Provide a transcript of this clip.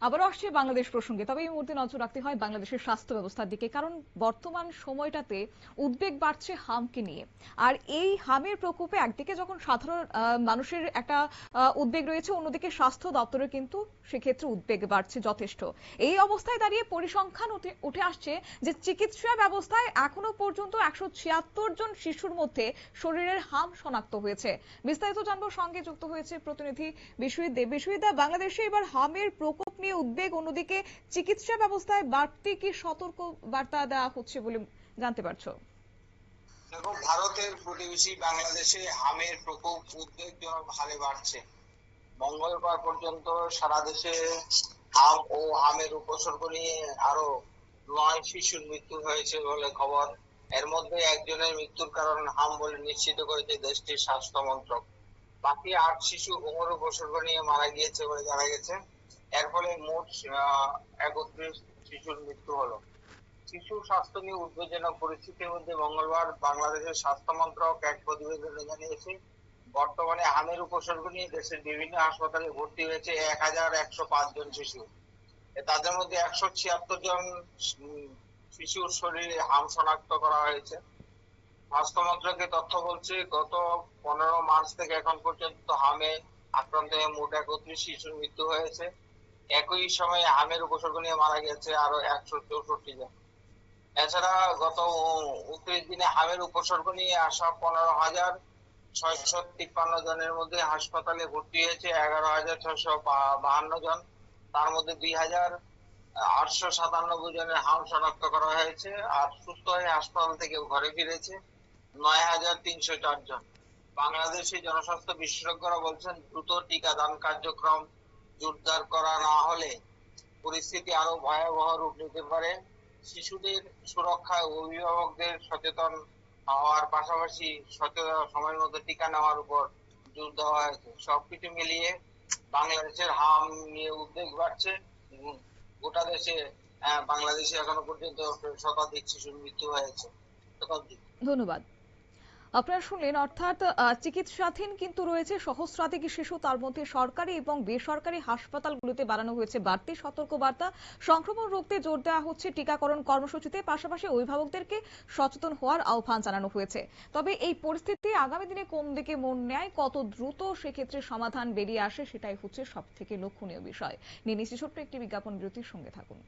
আবারও আসছে বাংলাদেশ প্রসঙ্গে। তবে এই মুহূর্তে নজর রাখতে হয় বাংলাদেশের স্বাস্থ্য ব্যবস্থার দিকে, কারণ বর্তমান সময়টাতে উদ্বেগ বাড়ছে হামকে নিয়ে। আর এই হামের প্রকোপে একদিকে যখন সাধারণ মানুষের একটা উদ্বেগ রয়েছে, অন্যদিকে স্বাস্থ্য দপ্তরের কিন্তু সেক্ষেত্রে উদ্বেগ বাড়ছে যথেষ্ট। এই অবস্থায় দাঁড়িয়ে পরিসংখ্যান উঠে আসছে যে চিকিৎসা ব্যবস্থায় এখনো পর্যন্ত 176 জন শিশুর মধ্যে শরীরের হাম শনাক্ত হয়েছে। বিস্তারিত জানবো, সঙ্গে যুক্ত হয়েছে প্রতিনিধি বিশ্বজিৎ দেব। বিশ্বজিৎ, বাংলাদেশে এবার হামের প্রকোপ নিয়ে উদ্বেগ, অন্যদিকে চিকিৎসা ব্যবস্থায় বাড়তি কি সতর্ক বার্তা দেওয়া হচ্ছে বলে জানতে পারছো? দেখো, ভারতের প্রতিবেশী বাংলাদেশে হামের প্রকোপ উদ্বেগজনক হারে বাড়ছে। মঙ্গলবার পর্যন্ত সারা দেশে হাম ও হামের উপসর্গ নিয়ে আরো 9 শিশুর মৃত্যু হয়েছে বলে খবর। এর মধ্যে একজনের মৃত্যুর কারণ হাম বলে নিশ্চিত করেছে দেশটির স্বাস্থ্য মন্ত্রক। বাকি 8 শিশু হোমের উপসর্গ নিয়ে মারা গিয়েছে বলে জানা গেছে। এর ফলে মোট 31 শিশুর মৃত্যু হলো। শিশু স্বাস্থ্য নিয়ে উদ্বেগজনক পরিস্থিতির মধ্যে মঙ্গলবার বাংলাদেশের স্বাস্থ্য মন্ত্রক এক প্রতিবেদনে জানিয়েছে, বর্তমানে হামের উপসর্গ নিয়ে দেশের বিভিন্ন হাসপাতালে ভর্তি হয়েছে 1105 জন শিশু। তাদের মধ্যে 176 জন শিশুর শরীরে হাম শনাক্ত করা হয়েছে। স্বাস্থ্য মন্ত্রকের তথ্য বলছে, গত 15 মার্চ থেকে এখন পর্যন্ত হামে আক্রান্ত হয়ে মোট 31 শিশুর মৃত্যু হয়েছে। একই সময়ে হামের উপসর্গ নিয়ে মারা গেছে আরো 164 জন। এছাড়া গত 29 দিনে হামের উপসর্গ নিয়ে আসা 15,653 জনের মধ্যে হাসপাতালে ভর্তি হয়েছে 11,652 জন। তার মধ্যে 2,897 জনের হাম শনাক্ত করা হয়েছে। আর সুস্থ হয়ে হাসপাতাল থেকে ঘরে ফিরেছে 9,304 জন। বাংলাদেশে জনস্বাস্থ্য বিশেষজ্ঞরা বলছেন, দ্রুত টিকাদান কার্যক্রম জোরদার করা না হলে পরিস্থিতি আরো ভয়াবহ রূপ নিতে পারে। শিশুদের সুরক্ষায় অভিভাবকদের সচেতন হওয়ার পাশাপাশি সময়ের মধ্যে টিকা নেওয়ার উপর জোর দেওয়া হয়েছে। সবকিছু মিলিয়ে বাংলাদেশের হাম নিয়ে উদ্বেগ বাড়ছে। গোটা দেশে বাংলাদেশে এখনো পর্যন্ত শতাধিক শিশুর মৃত্যু হয়েছে। ধন্যবাদ। আপনারা শুনলেন, অর্থাৎ চিকিৎসাধীন কিন্তু রয়েছে সহস্রাধিক শিশু, তার মধ্যে সরকারি এবং বেসরকারি হাসপাতালগুলোতে বাড়ানো হয়েছে বাড়তি সতর্কবার্তা। সংক্রমণ রোধে জোর দেওয়া হচ্ছে টিকাকরণ কর্মসূচিতে, পাশাপাশি অভিভাবকদেরকে সচেতন হওয়ার আহ্বান জানানো হয়েছে। তবে এই পরিস্থিতি আগামী দিনে কোন দিকে মন নেয়, কত দ্রুত সেক্ষেত্রে সমাধান বেরিয়ে আসে, সেটাই হচ্ছে সব থেকে লক্ষণীয় বিষয়। নিয়ে নিচ্ছি ছোট্ট একটি বিজ্ঞাপন বিরতির, সঙ্গে থাকুন।